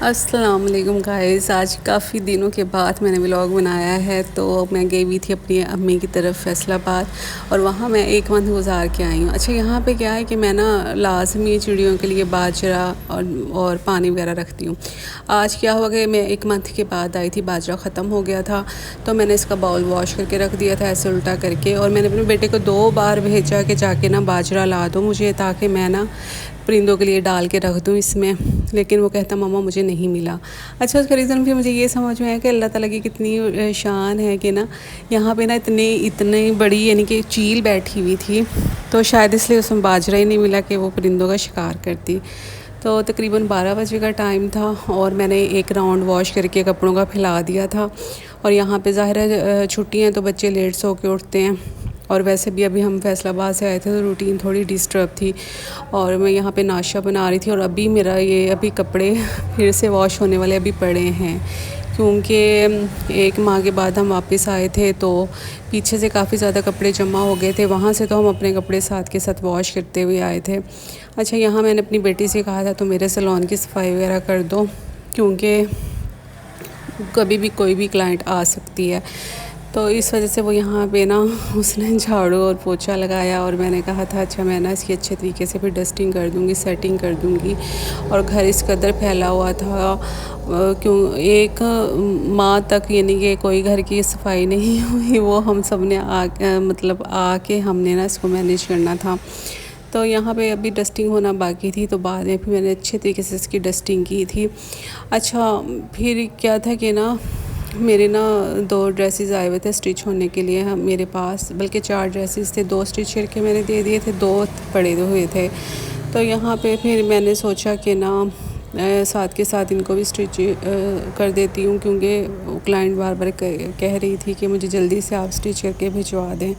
السلام علیکم گائز، آج کافی دنوں کے بعد میں نے ولاگ بنایا ہے۔ تو میں گئی ہوئی تھی اپنی امی کی طرف فیصل آباد، اور وہاں میں ایک منتھ گزار کے آئی ہوں۔ اچھا، یہاں پہ کیا ہے کہ میں لازمی چڑیوں کے لیے باجرہ اور پانی وغیرہ رکھتی ہوں۔ آج کیا ہوا کہ میں ایک منتھ کے بعد آئی تھی، باجرہ ختم ہو گیا تھا، تو میں نے اس کا باؤل واش کر کے رکھ دیا تھا ایسے الٹا کر کے، اور میں نے اپنے بیٹے کو 2 بار بھیجا کہ جا کے باجرہ لا دو مجھے، تاکہ میں پرندوں کے لیے ڈال کے رکھ دوں اس میں، لیکن وہ کہتا ماما مجھے نہیں ملا۔ اچھا، اس کا ریزن پھر مجھے یہ سمجھ میں آیا کہ اللہ تعالیٰ کی کتنی شان ہے کہ یہاں پہ اتنی بڑی یعنی کہ چیل بیٹھی ہوئی تھی، تو شاید اس لیے اس میں باجرہ ہی نہیں ملا کہ وہ پرندوں کا شکار کرتی۔ تو تقریباً 12 بجے کا ٹائم تھا، اور میں نے ایک راؤنڈ واش کر کے کپڑوں کا پھیلا دیا تھا، اور یہاں پہ ظاہر ہے چھٹی ہیں تو بچے لیٹ سو کے اٹھتے ہیں، اور ویسے بھی ابھی ہم فیصل آباد سے آئے تھے تو روٹین تھوڑی ڈسٹرب تھی، اور میں یہاں پہ ناشتہ بنا رہی تھی، اور ابھی کپڑے پھر سے واش ہونے والے ابھی پڑے ہیں، کیونکہ 1 ماہ کے بعد ہم واپس آئے تھے، تو پیچھے سے کافی زیادہ کپڑے جمع ہو گئے تھے، وہاں سے تو ہم اپنے کپڑے ساتھ کے ساتھ واش کرتے ہوئے آئے تھے۔ اچھا، یہاں میں نے اپنی بیٹی سے کہا تھا تو میرے سیلون کی صفائی وغیرہ کر دو، کیونکہ کبھی بھی کوئی بھی کلائنٹ آ سکتی ہے، تو اس وجہ سے وہ یہاں پہ اس نے جھاڑو اور پوچھا لگایا، اور میں نے کہا تھا اچھا میں اس کی اچھے طریقے سے پھر ڈسٹنگ کر دوں گی، سیٹنگ کر دوں گی، اور گھر اس قدر پھیلا ہوا تھا، 1 ماہ تک یعنی کہ کوئی گھر کی صفائی نہیں ہوئی، وہ ہم سب نے آ کے ہم نے اس کو مینیج کرنا تھا۔ تو یہاں پہ ابھی ڈسٹنگ ہونا باقی تھی، تو بعد میں پھر میں نے اچھے طریقے سے اس کی ڈسٹنگ کی تھی۔ اچھا، پھر کیا تھا کہ میرے 2 ڈریسز آئے ہوئے تھے اسٹچ ہونے کے لیے میرے پاس، بلکہ 4 ڈریسز تھے، 2 اسٹچ کر کے میں نے دے دیے تھے، 2 پڑے ہوئے تھے۔ تو یہاں پہ پھر میں نے سوچا کہ ساتھ کے ساتھ ان کو بھی اسٹچ کر دیتی ہوں، کیونکہ کلائنٹ بار بار کہہ رہی تھی کہ مجھے جلدی سے آپ اسٹچ کر کے بھجوا دیں۔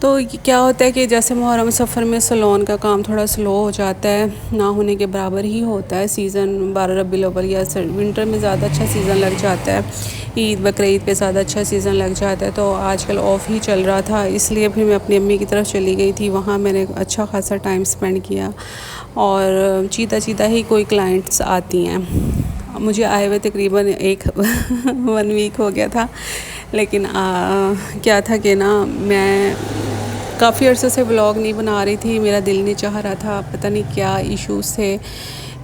تو کیا ہوتا ہے کہ جیسے محرم سفر میں سیلون کا کام تھوڑا سلو ہو جاتا ہے، نہ ہونے کے برابر ہی ہوتا ہے، سیزن 12 ربیع الاول یا ونٹر میں زیادہ اچھا سیزن لگ جاتا ہے، عید بقرعید پہ زیادہ اچھا سیزن لگ جاتا ہے، تو آج کل آف ہی چل رہا تھا، اس لیے پھر میں اپنی امی کی طرف چلی گئی تھی، وہاں میں نے اچھا خاصا ٹائم سپینڈ کیا، اور چیتا ہی کوئی کلائنٹس آتی ہیں۔ مجھے آئے ہوئے تقریباً 1 ویک ہو گیا تھا، لیکن کیا تھا کہ میں کافی عرصے سے ولاگ نہیں بنا رہی تھی، میرا دل نہیں چاہ رہا تھا، پتہ نہیں کیا ایشوز تھے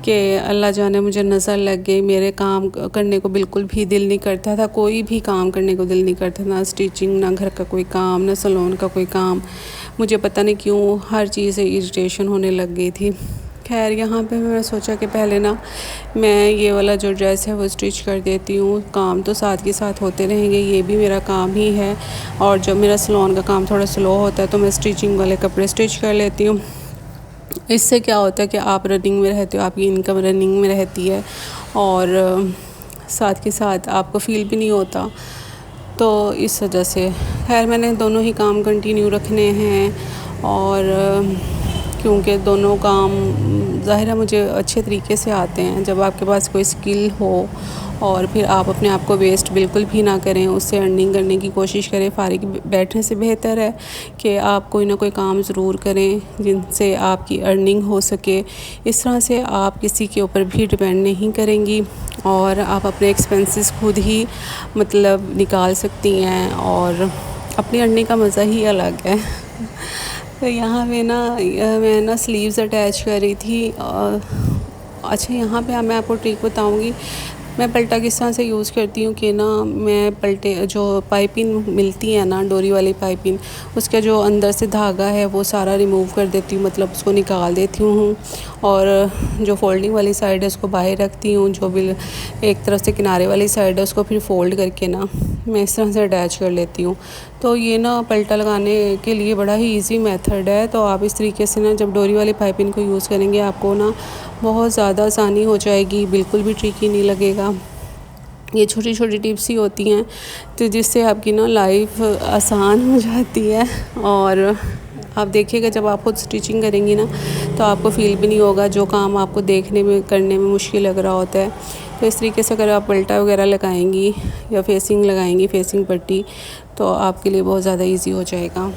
کہ اللہ جانے مجھے نظر لگ گئی، میرے کام کرنے کو بالکل بھی دل نہیں کرتا تھا، کوئی بھی کام کرنے کو دل نہیں کرتا تھا، نہ اسٹیچنگ، نہ گھر کا کوئی کام، نہ سیلون کا کوئی کام، مجھے پتہ نہیں کیوں ہر چیز سے اریٹیشن ہونے لگ گئی تھی۔ خیر، یہاں پہ میں سوچا کہ پہلے میں یہ والا جو ڈریس ہے وہ اسٹچ کر دیتی ہوں، کام تو ساتھ کے ساتھ ہوتے رہیں گے، یہ بھی میرا کام ہی ہے، اور جب میرا سیلون کا کام تھوڑا سلو ہوتا ہے تو میں اسٹیچنگ والے کپڑے اسٹچ کر لیتی ہوں۔ اس سے کیا ہوتا ہے کہ آپ رننگ میں رہتے ہو، آپ کی انکم رننگ میں رہتی ہے، اور ساتھ کے ساتھ آپ کو فیل بھی نہیں ہوتا، تو اس وجہ سے خیر میں نے دونوں ہی کام کنٹینیو رکھنے ہیں، اور کیونکہ دونوں کام ظاہر ہے مجھے اچھے طریقے سے آتے ہیں، جب آپ کے پاس کوئی اسکل ہو اور پھر آپ اپنے آپ کو ویسٹ بالکل بھی نہ کریں، اس سے ارننگ کرنے کی کوشش کریں، فارغ بیٹھنے سے بہتر ہے کہ آپ کوئی نہ کوئی کام ضرور کریں جن سے آپ کی ارننگ ہو سکے، اس طرح سے آپ کسی کے اوپر بھی ڈیپینڈ نہیں کریں گی، اور آپ اپنے ایکسپینسز خود ہی نکال سکتی ہیں، اور اپنی ارننگ کا مزہ ہی الگ ہے۔ تو یہاں پہ میں سلیوز اٹیچ کر رہی تھی، اچھا یہاں پہ میں آپ کو ٹرک بتاؤں گی، میں پلٹا کس طرح سے یوز کرتی ہوں کہ میں پلٹے جو پائپنگ ملتی ہے ڈوری والی پائپنگ، اس کا جو اندر سے دھاگا ہے وہ سارا ریموو کر دیتی ہوں، مطلب اس کو نکال دیتی ہوں، اور جو فولڈنگ والی سائڈ ہے اس کو باہر رکھتی ہوں، جو بھی ایک طرف سے کنارے والی سائڈ ہے اس کو پھر فولڈ کر کے میں اس طرح سے اٹیچ کر لیتی ہوں، تو یہ پلٹا لگانے کے لیے بڑا ہی ایزی میتھڈ ہے، تو آپ اس طریقے سے جب ڈوری والی پائپنگ کو یوز کریں گے آپ کو بہت زیادہ آسانی ہو جائے گی، بالکل بھی ٹرکی نہیں لگے گا۔ یہ چھوٹی چھوٹی ٹپس ہی ہوتی ہیں تو جس سے آپ کی لائف آسان ہو جاتی ہے، اور آپ دیکھیے گا جب آپ خود اسٹیچنگ کریں گی تو آپ کو فیل بھی نہیں ہوگا، جو کام آپ کو دیکھنے میں کرنے میں مشکل لگ رہا ہوتا ہے، تو اس طریقے سے اگر آپ پلٹا وغیرہ لگائیں گی یا فیسنگ لگائیں گی، فیسنگ پٹی، تو آپ کے لیے بہت زیادہ ایزی ہو جائے گا۔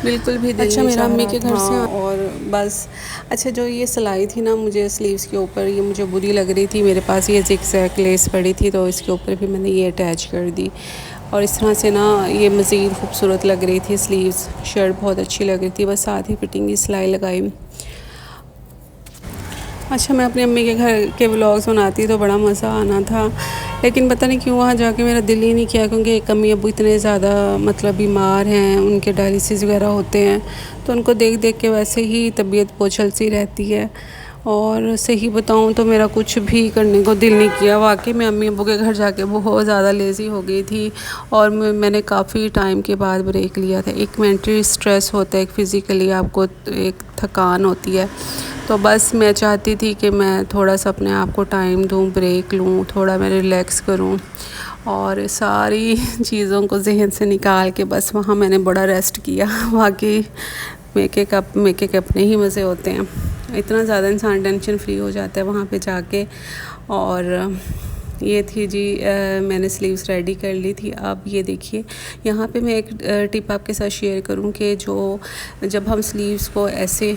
بالکل بھی دل نہیں چاہ رہا تھا اور بس اچھا جو یہ سلائی تھی نا مجھے سلیوز کے اوپر یہ مجھے بری لگ رہی تھی. میرے پاس یہ زگ زیگ لیس پڑی تھی تو اس کے اوپر بھی میں نے یہ اٹیچ کر دی اور اس طرح سے نا یہ مزید خوبصورت لگ رہی تھی. سلیوز شرٹ بہت اچھی لگ رہی تھی, بس ساتھ ہی فٹنگ کی سلائی لگائی. اچھا میں اپنی امی کے گھر کے ولاگز بناتی تو بڑا مزہ آنا تھا, لیکن پتہ نہیں کیوں وہاں جا کے میرا دل ہی نہیں کیا, کیونکہ ایک امی ابو اتنے زیادہ مطلب بیمار ہیں, ان کے ڈائلسس وغیرہ ہوتے ہیں تو ان کو دیکھ دیکھ کے ویسے ہی طبیعت بوچھل سی رہتی ہے. اور صحیح بتاؤں تو میرا کچھ بھی کرنے کو دل نہیں کیا. واقعی میں امی ابو کے گھر جا کے بہت زیادہ لیزی ہو گئی تھی اور میں نے کافی ٹائم کے بعد بریک لیا تھا. ایک مینٹلی اسٹریس ہوتا ہے, ایک فزیکلی آپ کو ایک تھکان ہوتی ہے, تو بس میں چاہتی تھی کہ میں تھوڑا سا اپنے آپ کو ٹائم دوں, بریک لوں, تھوڑا میں ریلیکس کروں اور ساری چیزوں کو ذہن سے نکال کے بس وہاں میں نے بڑا ریسٹ کیا. واقعی میک کے اپنے ہی مزے ہوتے ہیں, اتنا زیادہ انسان ٹینشن فری ہو جاتا ہے وہاں پہ جا کے. اور یہ تھی جی میں نے سلیوز ریڈی کر لی تھی. اب یہ دیکھیے یہاں پہ میں ایک ٹپ آپ کے ساتھ شیئر کروں کہ جب ہم سلیوز کو ایسے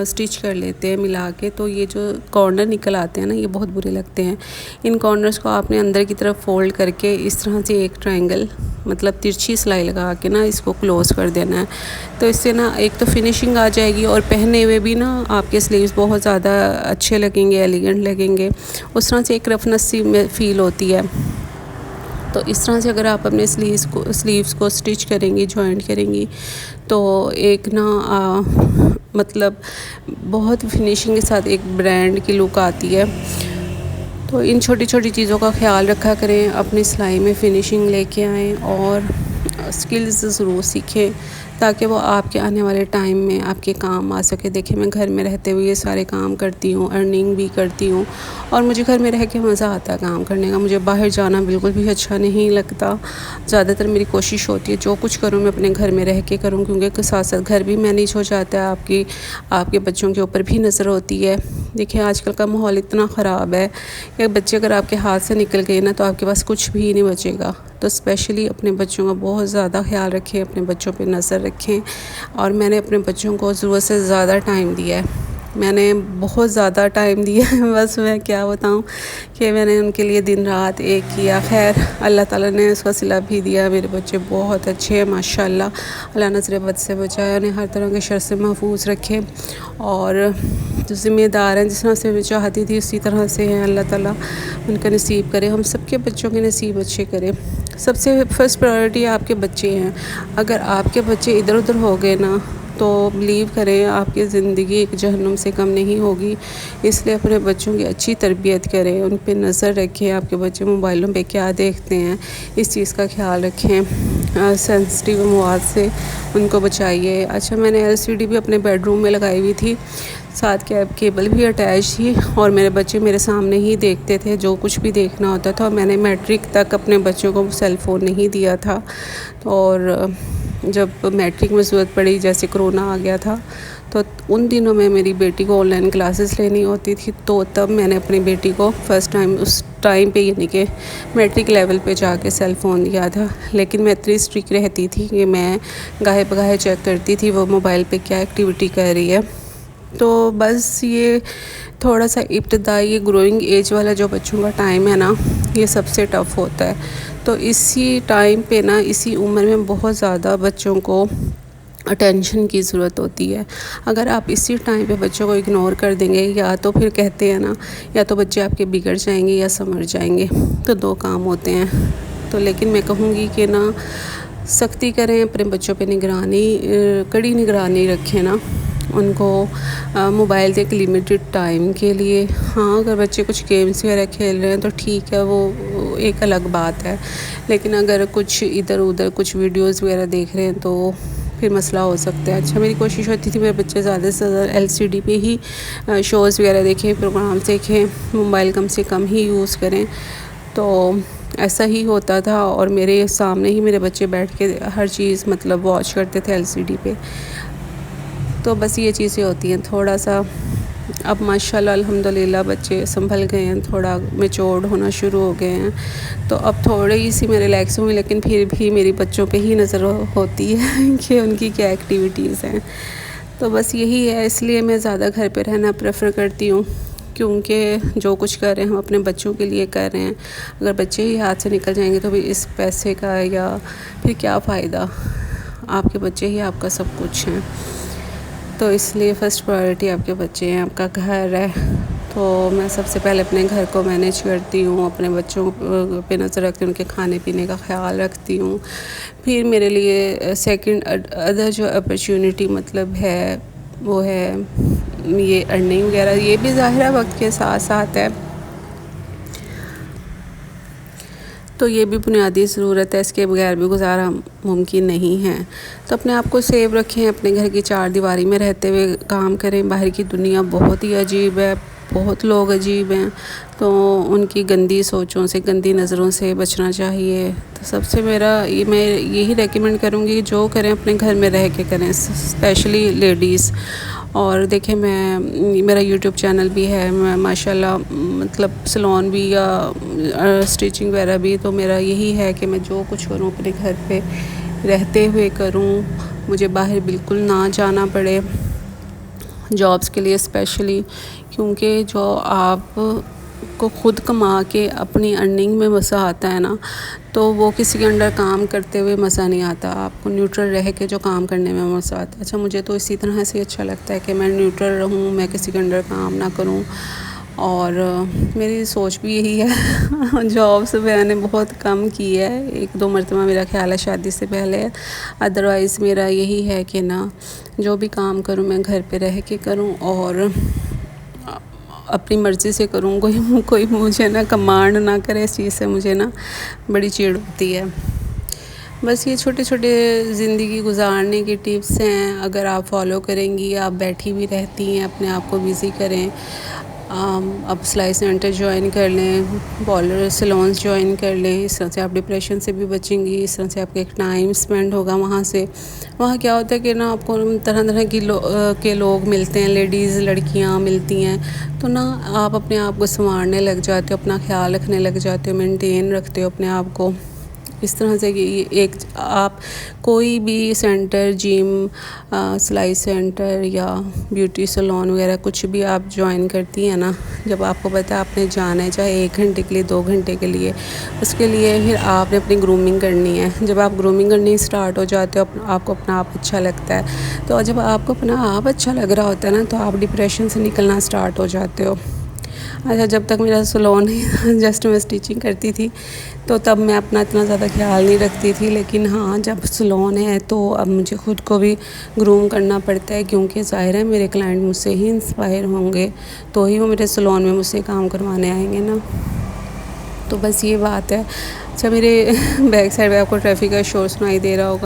سٹچ کر لیتے ہیں ملا کے تو یہ جو کارنر نکل آتے ہیں نا یہ بہت برے لگتے ہیں. ان کارنرز کو آپ نے اندر کی طرف فولڈ کر کے اس طرح سے ایک ٹرائنگل مطلب ترچھی سلائی لگا کے نا اس کو کلوز کر دینا ہے, تو اس سے نا ایک تو فنیشنگ آ جائے گی اور پہنے ہوئے بھی نا آپ کے سلیوز بہت زیادہ اچھے لگیں گے, ایلیگنٹ لگیں گے. اس طرح سے ایک رفنس سی میں فیل ہوتی ہے. تو اس طرح سے اگر آپ اپنے سلیوز کو سٹچ کریں گی, جوائنٹ کریں گی تو ایک نا مطلب بہت فنیشنگ کے ساتھ ایک برانڈ کی لک آتی ہے. تو ان چھوٹی چھوٹی چیزوں کا خیال رکھا کریں, اپنی سلائی میں فنیشنگ لے کے آئیں اور سکلز ضرور سیکھیں تاکہ وہ آپ کے آنے والے ٹائم میں آپ کے کام آ سکے. دیکھیں میں گھر میں رہتے ہوئے یہ سارے کام کرتی ہوں, ارننگ بھی کرتی ہوں اور مجھے گھر میں رہ کے مزہ آتا ہے کام کرنے کا. مجھے باہر جانا بالکل بھی اچھا نہیں لگتا. زیادہ تر میری کوشش ہوتی ہے جو کچھ کروں میں اپنے گھر میں رہ کے کروں, کیونکہ ساتھ ساتھ گھر بھی مینیج ہو جاتا ہے, آپ کے بچوں کے اوپر بھی نظر ہوتی ہے. دیکھیں آج کل کا ماحول اتنا خراب ہے کہ بچے اگر آپ کے ہاتھ سے نکل گئے نا تو آپ کے پاس کچھ بھی نہیں بچے گا. تو اسپیشلی اپنے بچوں کا بہت زیادہ خیال رکھیں, اپنے بچوں پہ نظر رکھیں. اور میں نے اپنے بچوں کو ضرورت سے زیادہ ٹائم دیا ہے, میں نے بہت زیادہ ٹائم دیا ہے. بس میں کیا بتاؤں کہ میں نے ان کے لیے دن رات ایک کیا. خیر اللہ تعالیٰ نے اس کا صلہ بھی دیا. میرے بچے بہت اچھے ہیں ماشاء اللہ. اللہ نظر بد سے بچائے, انہیں ہر طرح کے شر سے محفوظ رکھے اور جو ذمہ دار ہیں جس طرح سے میں چاہتی تھی اسی طرح سے ہیں. اللہ تعالیٰ ان کا نصیب کرے, ہم سب کے بچوں کے نصیب اچھے کرے. سب سے فرسٹ پرائورٹی آپ کے بچے ہیں. اگر آپ کے بچے ادھر ادھر ہو گئے نا تو بلیو کریں آپ کی زندگی ایک جہنم سے کم نہیں ہوگی. اس لیے اپنے بچوں کی اچھی تربیت کریں, ان پہ نظر رکھیں. آپ کے بچے موبائلوں پہ کیا دیکھتے ہیں اس چیز کا خیال رکھیں. سینسٹیو مواد سے ان کو بچائیے. اچھا میں نے LCD بھی اپنے بیڈ روم میں لگائی ہوئی تھی, ساتھ کیبل بھی اٹیچ تھی اور میرے بچے میرے سامنے ہی دیکھتے تھے جو کچھ بھی دیکھنا ہوتا تھا. اور میں نے میٹرک تک اپنے بچوں کو سیل فون نہیں دیا تھا, اور جب میٹرک میں ضرورت پڑی جیسے کرونا آ گیا تھا تو ان دنوں میں میری بیٹی کو آن لائن کلاسز لینی ہوتی تھی, تو تب میں نے اپنی بیٹی کو فرسٹ ٹائم اس ٹائم پہ یعنی کہ میٹرک لیول پہ جا کے سیل فون دیا تھا. لیکن میں اتنی اسٹرکٹ رہتی تھی کہ میں گاہے بگاہے چیک کرتی تھی وہ موبائل پہ کیا ایکٹیویٹی کر رہی ہے. تو بس یہ تھوڑا سا ابتدائی گروئنگ ایج والا جو بچوں کا ٹائم ہے نا یہ سب سے ٹف ہوتا ہے. تو اسی ٹائم پہ نا اسی عمر میں بہت زیادہ بچوں کو اٹینشن کی ضرورت ہوتی ہے. اگر آپ اسی ٹائم پہ بچوں کو اگنور کر دیں گے یا تو پھر کہتے ہیں نا یا تو بچے آپ کے بگڑ جائیں گے یا سمجھ جائیں گے, تو دو کام ہوتے ہیں. تو لیکن میں کہوں گی کہ نا سختی کریں, اپنے بچوں پہ نگرانی کڑی نگرانی رکھیں نا, ان کو موبائل دے ایک لمیٹڈ ٹائم کے لیے. ہاں اگر بچے کچھ گیمز وغیرہ کھیل رہے ہیں تو ٹھیک ہے, وہ ایک الگ بات ہے. لیکن اگر کچھ ادھر ادھر کچھ ویڈیوز وغیرہ دیکھ رہے ہیں تو پھر مسئلہ ہو سکتا ہے. اچھا میری کوشش ہوتی تھی میرے بچے زیادہ سے زیادہ LCD پہ ہی شوز وغیرہ دیکھیں, پروگرامس دیکھیں, موبائل کم سے کم ہی یوز کریں. تو ایسا ہی ہوتا تھا اور میرے سامنے ہی میرے بچے بیٹھ کے ہر چیز مطلب واچ کرتے تھے LCD پہ. تو بس یہ چیزیں ہوتی ہیں, تھوڑا سا اب ماشاءاللہ الحمدللہ بچے سنبھل گئے ہیں، تھوڑا میچورڈ ہونا شروع ہو گئے ہیں، تو اب تھوڑی سی میں ریلیکس ہوں، لیکن پھر بھی میری بچوں پہ ہی نظر ہوتی ہے کہ ان کی کیا ایکٹیویٹیز ہیں۔ تو بس یہی ہے، اس لیے میں زیادہ گھر پہ رہنا پریفر کرتی ہوں، کیونکہ جو کچھ کر رہے ہیں ہم اپنے بچوں کے لیے کر رہے ہیں۔ اگر بچے ہی ہاتھ سے نکل جائیں گے تو بھی اس پیسے کا یا پھر کیا فائدہ؟ آپ کے بچے ہی آپ کا سب کچھ ہیں، تو اس لیے فرسٹ پرائیورٹی آپ کے بچے ہیں، آپ کا گھر ہے۔ تو میں سب سے پہلے اپنے گھر کو مینیج کرتی ہوں، اپنے بچوں پہ نظر رکھتی ہوں، ان کے کھانے پینے کا خیال رکھتی ہوں۔ پھر میرے لیے سیکنڈ ادر جو اپرچونٹی مطلب ہے وہ ہے یہ ارننگ وغیرہ، یہ بھی ظاہرہ وقت کے ساتھ ساتھ ہے، تو یہ بھی بنیادی ضرورت ہے، اس کے بغیر بھی گزارا ممکن نہیں ہے۔ تو اپنے آپ کو سیو رکھیں، اپنے گھر کی چار دیواری میں رہتے ہوئے کام کریں۔ باہر کی دنیا بہت ہی عجیب ہے، بہت لوگ عجیب ہیں، تو ان کی گندی سوچوں سے، گندی نظروں سے بچنا چاہیے۔ تو سب سے میں یہی ریکمینڈ کروں گی، جو کریں اپنے گھر میں رہ کے کریں، اسپیشلی لیڈیز۔ اور دیکھیں میرا یوٹیوب چینل بھی ہے، میں ماشاءاللہ مطلب سلون بھی یا اسٹیچنگ وغیرہ بھی، تو میرا یہی ہے کہ میں جو کچھ کروں اپنے گھر پہ رہتے ہوئے کروں، مجھے باہر بالکل نہ جانا پڑے جابس کے لیے اسپیشلی، کیونکہ جو آپ کو خود کما کے اپنی ارننگ میں مزہ آتا ہے نا، تو وہ کسی کے انڈر کام کرتے ہوئے مزہ نہیں آتا۔ آپ کو نیوٹرل رہ کے جو کام کرنے میں مزہ آتا ہے۔ اچھا، مجھے تو اسی طرح سے اچھا لگتا ہے کہ میں نیوٹرل رہوں، میں کسی کے انڈر کام نہ کروں، اور میری سوچ بھی یہی ہے۔ جابس میں نے بہت کم کی ہے، 1-2 مرتبہ میرا خیال ہے شادی سے پہلے، ادروائز میرا یہی ہے کہ نا جو بھی کام کروں میں گھر پہ رہ کے کروں اور اپنی مرضی سے کروں، کوئی مجھے نا کمانڈ نہ کرے، اس چیز سے مجھے نا بڑی چڑ ہوتی ہے۔ بس یہ چھوٹے چھوٹے زندگی گزارنے کی ٹپس ہیں، اگر آپ فالو کریں گی، آپ بیٹھی بھی رہتی ہیں، اپنے آپ کو بزی کریں، آپ سلائی سینٹر جوائن کر لیں، پارلر سیلونز جوائن کر لیں، اس طرح سے آپ ڈپریشن سے بھی بچیں گی، اس طرح سے آپ کا ایک ٹائم اسپینڈ ہوگا وہاں کیا ہوتا ہے کہ نا آپ کو طرح طرح کے لوگ ملتے ہیں، لیڈیز لڑکیاں ملتی ہیں، تو نا آپ اپنے آپ کو سنوارنے لگ جاتے ہو، اپنا خیال رکھنے لگ جاتے ہو، مینٹین رکھتے ہو اپنے آپ کو۔ اس طرح سے کہ آپ کوئی بھی سینٹر، جم، سلائی سینٹر یا بیوٹی سلون وغیرہ کچھ بھی آپ جوائن کرتی ہیں نا، جب آپ کو پتہ ہے آپ نے جانا ہے، چاہے 1 گھنٹے کے لیے، 2 گھنٹے کے لیے، اس کے لیے پھر آپ نے اپنی گرومنگ کرنی ہے۔ جب آپ گرومنگ کرنی اسٹارٹ ہو جاتے ہو، آپ کو اپنا آپ اچھا لگتا ہے، تو جب آپ کو اپنا آپ اچھا لگ رہا ہوتا ہے نا، تو آپ ڈپریشن سے نکلنا اسٹارٹ ہو جاتے ہو۔ اچھا، جب تک میرا سلون جسٹ میں اسٹیچنگ کرتی تھی تو تب میں اپنا اتنا زیادہ خیال نہیں رکھتی تھی، لیکن ہاں جب سلون ہے تو اب مجھے خود کو بھی گروم کرنا پڑتا ہے، کیونکہ ظاہر ہے میرے کلائنٹ مجھ سے ہی انسپائر ہوں گے، تو ہی وہ میرے سلون میں مجھ سے کام کروانے آئیں گے نا۔ تو بس یہ بات ہے۔ اچھا، میرے بیک سائڈ میں آپ کو ٹریفک کا شور سنائی دے رہا ہوگا۔